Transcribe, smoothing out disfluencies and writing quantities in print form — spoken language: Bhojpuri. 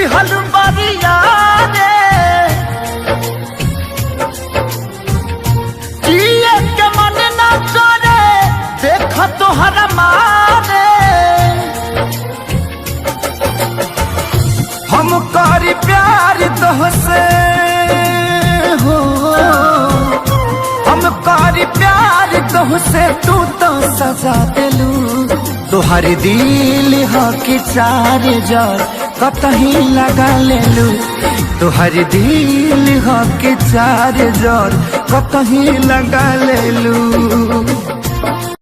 दिहल बरिया रे जिए के मन न करे देख तोहरा मारे हम करी प्यार तोहसे हो हम करी प्यार तोहसे तू तो सजा दिलू तोहर दिल हो कि चार जार कतही लगा लेलू तोहर दिल हो कि चार जार कतही लगा लेलू।